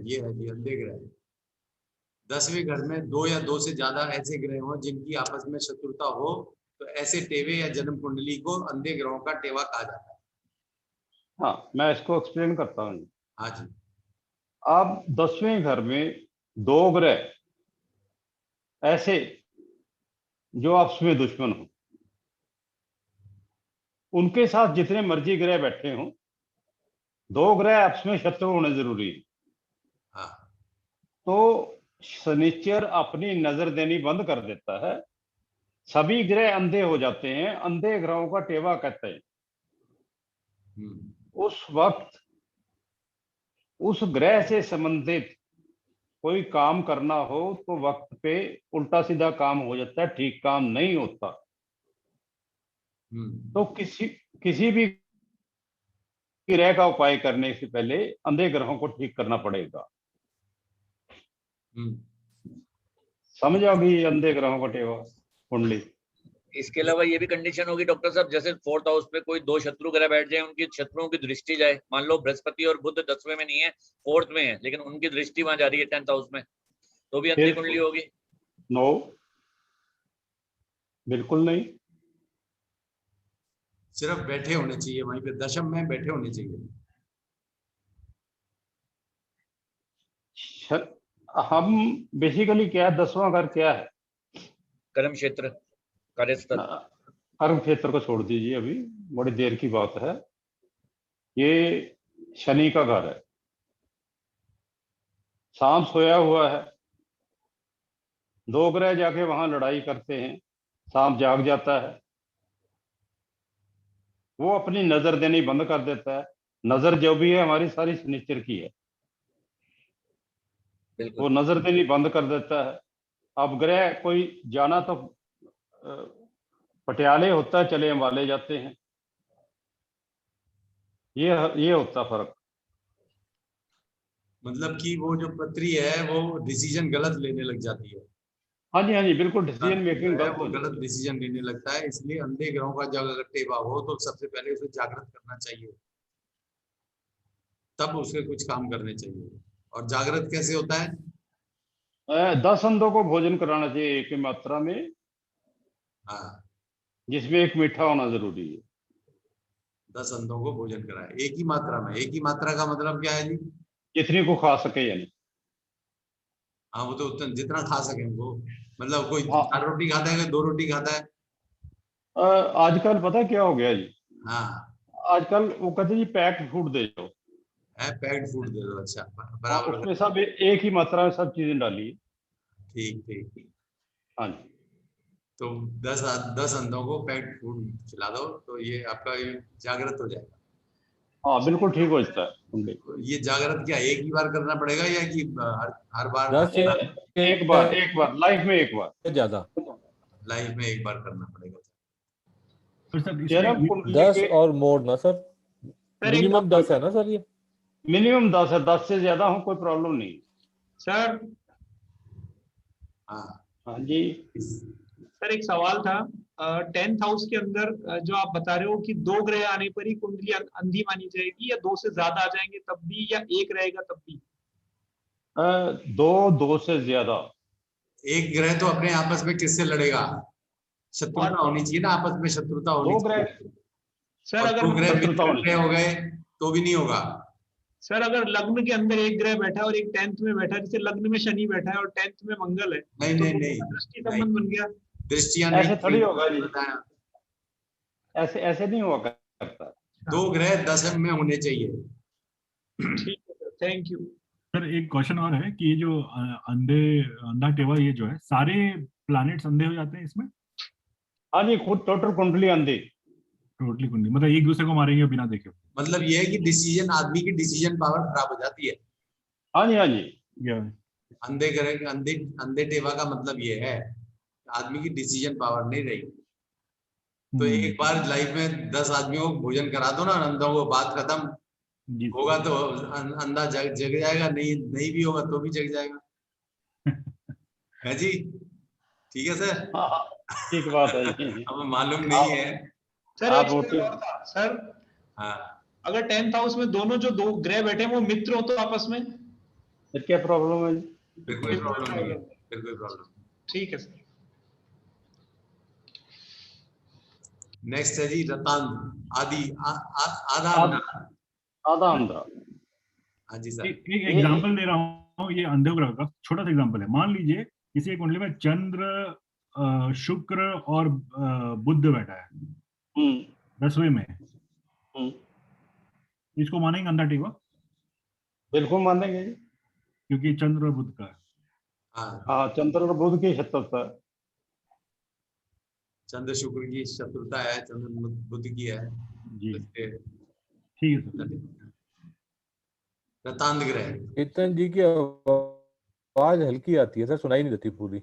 ये है जी अंधे ग्रह। 10वें घर में 2 या 2 से ज्यादा ऐसे ग्रह हो जिनकी आपस में शत्रुता हो, तो ऐसे टेवे या जन्म कुंडली को अंधे ग्रहों का टेवा कहा जाता है। हाँ, मैं इसको एक्सप्लेन करता हूँ। हाँ जी। अब 10वें घर में 2 ग्रह ऐसे जो आपस में दुश्मन हो, उनके साथ जितने मर्जी ग्रह बैठे हों, 2 ग्रह आपस में शत्रु होने जरूरी है। हाँ। तो शनिचर अपनी नजर देनी बंद कर देता है, सभी ग्रह अंधे हो जाते हैं, अंधे ग्रहों का टेवा कहते हैं। उस वक्त उस ग्रह से संबंधित कोई काम करना हो तो वक्त पे उल्टा सीधा काम हो जाता है, ठीक काम नहीं होता। तो किसी भी ग्रह का उपाय करने से पहले अंधे ग्रहों को ठीक करना पड़ेगा। समझ आ गई अंधे ग्रहों का टेवा कुंडली। इसके अलावा ये भी कंडीशन होगी डॉक्टर साहब, जैसे 4th हाउस पे कोई 2 शत्रु ग्रह बैठ जाए, उनकी शत्रुओं की दृष्टि जाए, मान लो बृहस्पति और बुध 10वें में नहीं है, 4th में है, लेकिन उनकी दृष्टि वहां जा रही है 10th हाउस में, तो भी अंधी कुंडली होगी? नो, बिल्कुल नहीं। सिर्फ बैठे होने चाहिए वहीं पे, दशम में बैठे होने चाहिए। हम बेसिकली क्या है, 10वां घर क्या है? कर्म क्षेत्र, कार्यस्थल। कर्म क्षेत्र को छोड़ दीजिए, अभी बड़ी देर की बात है। ये शनि का घर है, शाम सोया हुआ है, 2 ग्रह जाके वहां लड़ाई करते हैं, सांप जाग जाता है, वो अपनी नजर देनी बंद कर देता है। नजर जो भी है हमारी सारी शनिचर की है, वो नजर देनी बंद कर देता है। अब ग्रह कोई जाना तो पटियाले होता है, चले अंबाले जाते हैं, ये होता फर्क। मतलब कि वो जो पत्री है वो डिसीजन गलत लेने लग जाती है। हाँ जी, हाँ जी, बिल्कुल डिसीजन मेकिंग गलत डिसीजन लेने लगता है। इसलिए अंधे ग्रहों का जब अगर टेवा हो तो सबसे पहले उसे जागृत करना चाहिए, तब उसे कुछ काम करने चाहिए। और जागृत कैसे होता है? 10 अंधों को भोजन कराना चाहिए एक ही मात्रा में। हाँ, जिसमें एक मीठा होना जरूरी है। 10 अंधों को भोजन कराए एक ही मात्रा में। एक ही मात्रा का मतलब क्या है जी? जितनी को खा सके, यानी। हाँ, वो तो जितना खा सके वो, मतलब कोई 4 रोटी खाता है, कोई 2 रोटी खाता है। आजकल पता क्या हो गया जी? हाँ, आजकल वो कहते जी पैक्ड फूड दे दो, पैक्ड फूड दे दो। अच्छा, हाँ, बराबर। उसमें सब एक ही मात्रा में सब चीजें डाली। ठीक ठीक। हाँ जी। तो 10 अंधों को पैक्ड फूड खिला दो तो ये आपका जागृत हो जाएगा। हाँ, बिल्कुल ठीक हो जाता है। ये जागृत क्या एक ही बार करना पड़ेगा या कि हर बार? एक बार लाइफ में, एक बार ज्यादा लाइफ में एक बार करना पड़ेगा। तो सर 10 और मोर ना सर, मिनिमम 10 है ना सर? ये मिनिमम 10 है, 10 से ज्यादा हो कोई प्रॉब्लम नहीं सर। हाँ जी सर, एक सवाल था। 10th हाउस के अंदर जो आप बता रहे हो कि 2 ग्रह आने पर ही कुंडली अंधी मानी जाएगी, या 2 से ज्यादा आ जाएंगे तब भी, या 1 रहेगा तब भी? 2 से ज्यादा। एक ग्रह तो अपने आपस में किससे लड़ेगा? शत्रुता होनी चाहिए ना, आपस में शत्रुता होनी चाहिए। सर अगर 2 ग्रह हो गए तो भी नहीं होगा। सर अगर लग्न के अंदर एक ग्रह बैठा है और एक 10th में बैठा है, जैसे लग्न में शनि बैठा है और 10th में मंगल है, नहीं तो नहीं, दृष्टि संबंध बन गया। दृष्टियां ऐसे थोड़ी होगा जी, ऐसे नहीं हुआ करता। 2 ग्रह 10 में होने चाहिए। ठीक है सर, थैंक यू। सर एक क्वेश्चन और है कि ये जो अंधा टेवा ये जो है, सारे प्लैनेट्स अंधे हो जाते हैं इसमें? हाँ जी, खुद टोटल कुंडली अंधी। टोटली कुंडली मतलब एक दूसरे को मारेंगे बिना देखे? मतलब ये है कि डिसीजन, आदमी की डिसीजन पावर खराब हो जाती है। हाँ जी, हाँ जी। अंधे ग्रह, अंधे टेवा का मतलब ये है आदमी की डिसीजन पावर नहीं रही। तो एक बार लाइफ में 10 आदमियों को भोजन करा दो ना अंधों को, बात खत्म। होगा तो अंधा जग जाएगा, नहीं भी होगा तो भी जग जाएगा। है जी? ठीक है सर। ठीक बात है। अब मालूम नहीं है सर। हाँ, अगर 10th हाउस में दोनों जो 2 ग्रह बैठे हैं वो मित्र हो तो आपस में? फिर क्या प्रॉब्लम है जी? फिर कोई प्रॉब्लम नहीं है, फिर कोई प्रॉब्लम। ठीक है सर। नेक्स्ट है जी रतांध आदि आधा अंधा। आधा अंधा। हाँ जी सर। एक एग्जांपल दे रहा हूँ, ये अंधे ग्रह का छोटा सा एग्जांपल है। मान लीजिए किसी एक कुंडली में चंद्र, शुक्र और बुध बैठा है हम्म 10वें में, हम्म, इसको मानेंगे अंधा टेवा, बिल्कुल मानेंगे जी। क्योंकि चंद्र और बुध का है। हाँ, हाँ, चंद्र और बुध की शत्रुता है। चंद्र शुक्र की शत्रुता है, चंद्र बुध की है, जी इसलिए ठीक है सर। रतांध ग्रह। चेतन जी की आवाज हल्की आती है सर, सुनाई नहीं देती पूरी।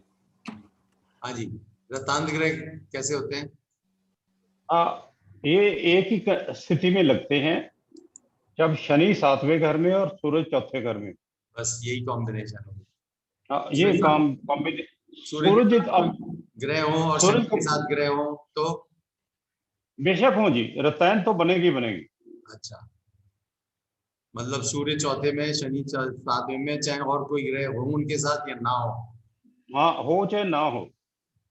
हाँ जी, रतांध ग्रह कैसे होते हैं? ये एक ही स्थिति में लगते हैं, जब शनि 7वें घर में और सूरज 4थे घर में। बस यही कॉम्बिनेशन हो। ये सूरज- काम कॉम्बिनेशन। सूरज सूरज ग्रह हो और सूरज शनि के साथ ग्रह हो तो बेशक हो जी, रतायन तो बनेगी बनेगी। अच्छा, मतलब सूर्य चौथे में, शनि 7वें में, चाहे और कोई ग्रह हो उनके साथ या ना हो, हाँ, हो चाहे ना हो।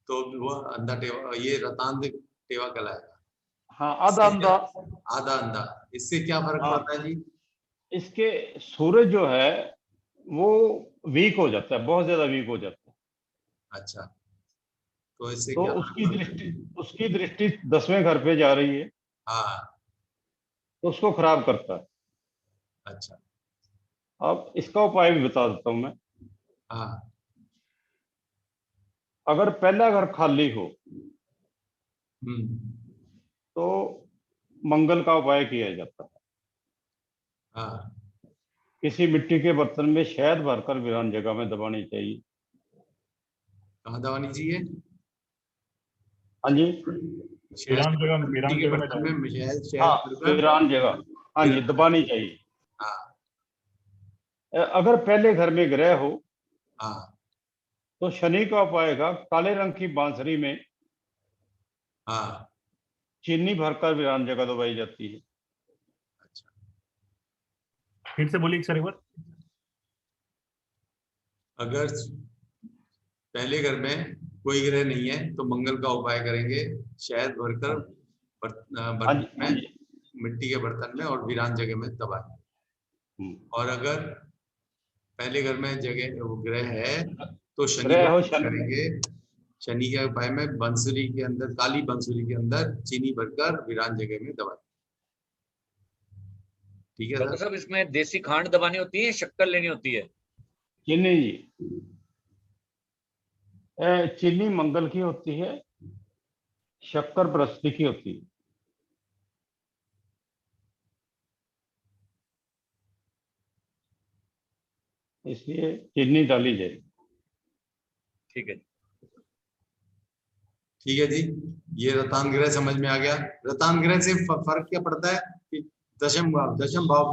तो वो अंधा टेवा, ये रतांध टेवा कहलाएगा। हाँ, आधा अंधा। आधा अंधा। इससे क्या फर्क हाँ, पड़ता है जी? इसके सूरज जो है वो वीक हो जाता है, बहुत ज्यादा वीक हो जाता है। अच्छा, तो इससे तो क्या फर्क उसकी पड़ता है? उसकी दृष्टि 10वें घर पे जा रही है, हाँ, तो उसको खराब करता है। अच्छा, अब इसका उपाय भी बता देता हूं मैं। हाँ, अगर पहला घर खाली हो हम्म, तो मंगल का उपाय किया जाता है। हाँ, किसी मिट्टी के बर्तन में शहद भरकर वीरान जगह में दबानी चाहिए। कहाँ दबानी चाहिए? हाँ जी। मिट्टी के वीरान बर्तन जगह में शहद हाँ, शहद भरकर वीरान जगह, हाँ जी, दबानी चाहिए। हाँ, अगर पहले घर में ग्रह हो हाँ, तो शनि का उपाय का काले रंग की बांसुरी में हाँ, चीनी भरकर वीरान जगह दबाई जाती है। अच्छा, फिर से बोलिए सर एक बार। अगर पहले घर में कोई ग्रह नहीं है तो मंगल का उपाय करेंगे, शहद भरकर हाँ बर्तन जी, हाँ में, जी। मिट्टी के बर्तन में और वीरान जगह में दबाएं। और अगर पहले घर में जगह वो ग्रह है तो शनि ग्रह का हो उपाय शनि, करेंगे। शनि के उपाय में बंसुरी के अंदर, काली बंसुरी के अंदर चीनी भरकर वीरान जगह में दबाएं। ठीक है डॉक्टर सर? साहब इसमें देसी खांड दबानी होती है या शक्कर लेनी होती है? चीनी जी, चीनी मंगल की होती है, शक्कर बृहस्पति की होती है। इसलिए चीनी डाली जाएगी। ठीक है। ठीक है जी, ये रतांग ग्रह समझ में आ गया। रतांग ग्रह से फर्क क्या पड़ता है कि दशम भाव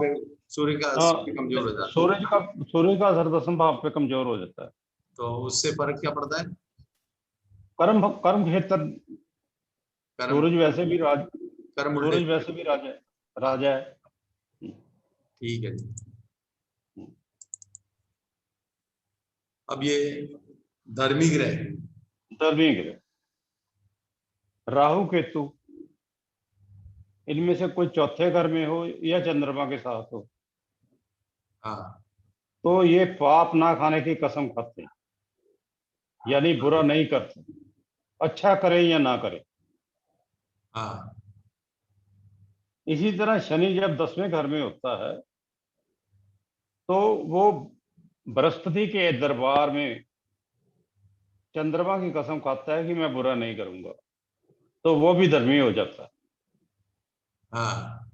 पे सूर्य कमजोर हो जाता है, सूर्य का असर 10वें भाव पे कमजोर हो जाता है। तो उससे फर्क क्या पड़ता है? कर्म क्षेत्र। कर्म, सूरज वैसे भी कर्म उल्टे। राजा है। ठीक है जी। अब ये धर्मी ग्रह, धर्मी ग्रह राहु केतु, इनमें से कोई चौथे घर में हो या चंद्रमा के साथ हो हाँ, तो ये पाप ना खाने की कसम खाते हैं, यानी बुरा नहीं करते, अच्छा करें या ना करें। हाँ, इसी तरह शनि जब 10वें घर में होता है तो वो बृहस्पति के दरबार में चंद्रमा की कसम खाता है कि मैं बुरा नहीं करूंगा, तो वो भी धर्मी हो जाता है। हाँ,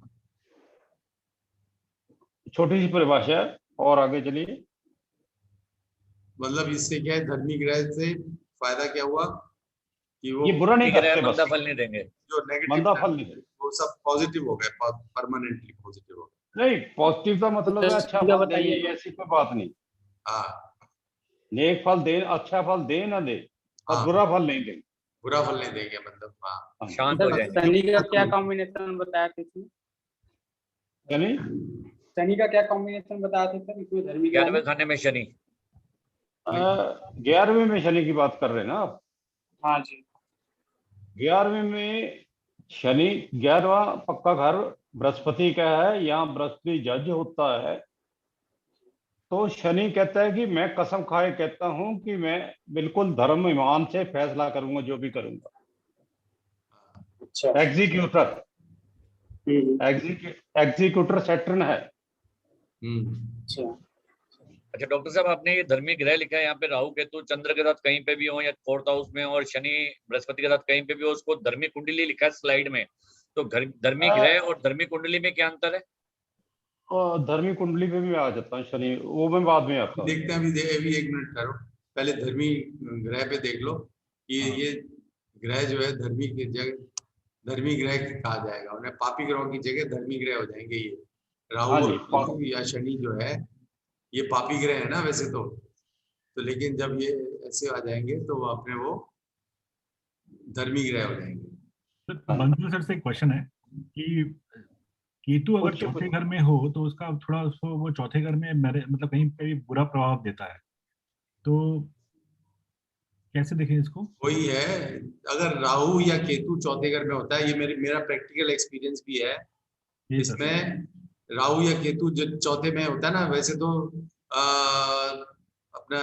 छोटी सी परिभाषा है, और आगे चलिए। मतलब इससे क्या है, धर्मी ग्रह से फायदा क्या हुआ कि वो ये बुरा नहीं ठीक है, करते, बस मंदा फल नहीं देंगे। जो नेगेटिव मंदा फल नहीं देते। वो सब पॉजिटिव हो गए, परमानेंटली पॉजिटिव हो गए। नहीं, पॉजिटिव का मतलब है अच्छा फल देंगे, ऐसी कोई बात नहीं। हाँ, नेक फल दे, अच्छा फल दे ना दे, और हाँ, बुरा फल नहीं देंगे। बुरा फल नहीं देंगे, मतलब हाँ। शांत हो सर जाएंगे। शनि का क्या कॉम्बिनेशन बताया किसी? यानी शनि का क्या कॉम्बिनेशन बताया था सर इसमें धर्मी ग्रह 11वें में? खाने में शनि। 11वें में शनि की बात कर रहे हैं ना आप? हाँ जी। 11वें में शनि, 11वां पक्का घर बृहस्पति का है, यहाँ बृहस्पति जज होता है। तो शनि कहता है कि मैं कसम खाए कहता हूं कि मैं बिल्कुल धर्म ईमान से फैसला करूंगा जो भी करूंगा। अच्छा। एग्जीक्यूटर, एग्जीक्यूटर सैटर्न है। अच्छा। अच्छा डॉक्टर साहब, आपने ये धर्मी ग्रह लिखा है यहाँ पे, राहु केतु चंद्र के साथ कहीं पे भी हो या 4th हाउस में, और शनि बृहस्पति के साथ कहीं पे भी हो, उसको धर्मी कुंडली लिखा है स्लाइड में। तो धर्मी ग्रह और धर्मी कुंडली में क्या अंतर है? और धर्मी कुंडली पे भी आ जाता है शनि, वो मैं बाद में आता हूँ। देखते हैं अभी 1 मिनट ठहरो, पहले धर्मी ग्रह पे देख लो कि हाँ। ये ग्रह जो है धर्मी की जगह धर्मी ग्रह कहा जाएगा, उन्हें पापी ग्रहों की जगह धर्मी ग्रह हो जाएंगे ये। राहु हाँ और जी, केतु या शनि जो है ये पापी ग्रह है ना वैसे तो लेकिन जब ये ऐसे आ जाएंगे तो वो अपने वो धर्मी ग्रह हो जाएंगे। सर बंसल सर से एक क्वेश्चन है कि केतु अगर पूछिए, चौथे घर में हो तो उसका थोड़ा उसको वो चौथे घर में मतलब कहीं पे भी बुरा प्रभाव देता है, तो कैसे देखें इसको? वही है, अगर राहु या केतु चौथे घर में होता है, ये मेरा प्रैक्टिकल एक्सपीरियंस भी है जी सर। इसमें। राहु या केतु जो चौथे में होता है ना, वैसे तो अपना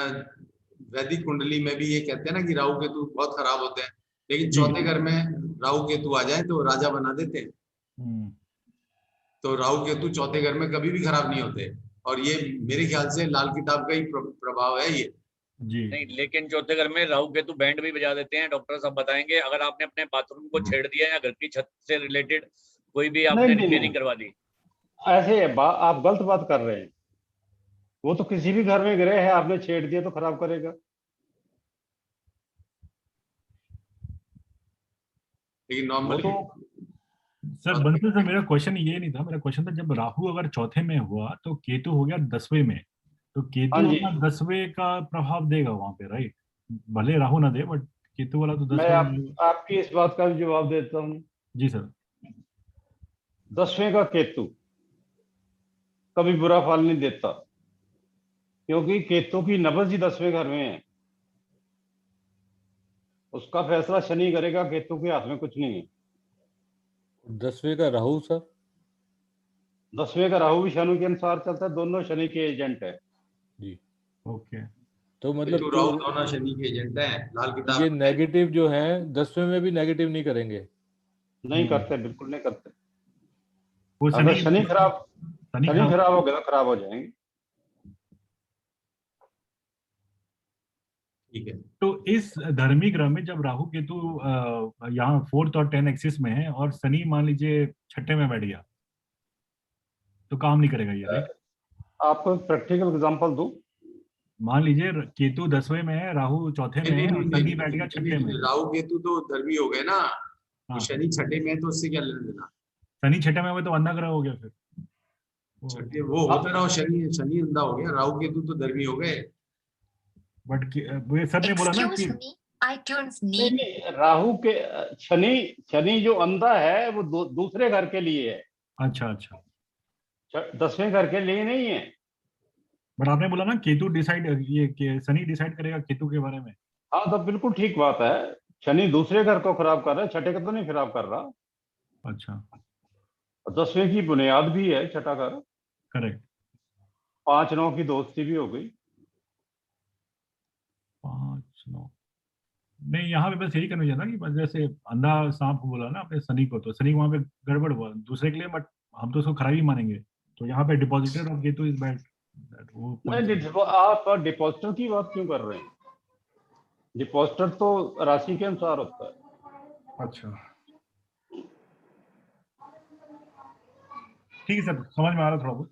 वैदिक कुंडली में भी ये कहते हैं ना कि राहु केतु बहुत खराब होते हैं, लेकिन जी। चौथे घर में राहु केतु आ जाए तो राजा बना देते हैं। तो राहु केतु चौथे घर में कभी भी खराब नहीं होते, और ये मेरे ख्याल से लाल किताब का ही प्रभाव है ये। जी। नहीं, लेकिन चौथे घर में राहु केतु बैंड भी बजा देते हैं, डॉक्टर साहब बताएंगे। अगर आपने अपने बाथरूम को छेड़ दिया या घर की छत से रिलेटेड कोई भी आपने नहीं, रिपेयरिंग करवा दी, ऐसे आप गलत बात कर रहे हैं। वो तो किसी भी घर में ग्रह है, आपने छेड़ दिया तो खराब करेगा। लेकिन वो नॉर्मली तो सर बंसल सर, मेरा क्वेश्चन ये नहीं था, मेरा क्वेश्चन था जब राहु अगर चौथे में हुआ तो केतु हो गया 10वें में, तो केतु हाँ जी, वाला 10वें का प्रभाव देगा वहां पे, राइट? भले राहु ना दे बट केतु वाला तो मैं 10वें। आपकी इस बात का भी जवाब देता हूँ। जी सर। 10वें का केतु कभी बुरा फल नहीं देता, क्योंकि केतु की नब्ज ही 10वें घर में है। उसका फैसला शनि करेगा, केतु के हाथ में कुछ नहीं है। 10वें का राहु सर? 10वें का राहु भी शनि के अनुसार चलता है, दोनों शनि के एजेंट है जी। ओके। तो केतु मतलब राहु दोनों शनि के एजेंट हैं लाल किताब ये में। नेगेटिव जो है 10वें में भी नेगेटिव नहीं करेंगे? नहीं करते, बिल्कुल नहीं करते। वो अगर शनि शनि खराब हो गया तो खराब हो जाएंगे। ठीक है। तो इस धर्मी ग्रह में जब राहु केतु यहाँ 4th और 10 एक्सिस में है और शनि मान लीजिए छठे में बैठ गया तो काम नहीं करेगा ये, राइट? आपको एक प्रैक्टिकल एग्जांपल दूं। मान लीजिए केतु 10वें में है, राहु चौथे में है और शनि बैठ गया छठे में। राहु केतु तो धर्मी हो गए ना, हाँ, शनि छठे में है तो उससे क्या लेना देना। शनि छठे में हुआ तो अंधा ग्रह हो गया फिर। छठे वो होता रहा, शनि शनि अंधा हो गया, राहु केतु तो धर्मी हो गए। बट वो सर ने बोला ना कि नहीं, राहु के शनि जो अंधा है वो दूसरे घर के लिए है, अच्छा अच्छा। 10वें घर के लिए नहीं है। बट आपने बोला ना केतु डिसाइड, शनि डिसाइड करेगा केतु के बारे में। हाँ, तो बिल्कुल ठीक बात है। शनि दूसरे घर को खराब कर रहा है, छठे का तो नहीं खराब कर रहा। अच्छा, 10वें की बुनियाद भी है छठा घर। करेक्ट। 5-9 की दोस्ती भी हो गई। 5-9 नहीं, यहाँ पे बस यही कन्फ्यूजन था कि बस जैसे अंधा सांप बोला ना आपने शनि को, तो शनि वहां पे गड़बड़ हुआ दूसरे के लिए, बट हम तो उसको खराबी मानेंगे। तो यहाँ पे डिपॉजिटेड और केतु इज बैड। नहीं, आप डिपॉजिटर की बात क्यों कर रहे हैं? डिपॉजिटर तो राशि के अनुसार होता है। अच्छा, ठीक है सर, समझ में आ रहा थोड़ा बहुत।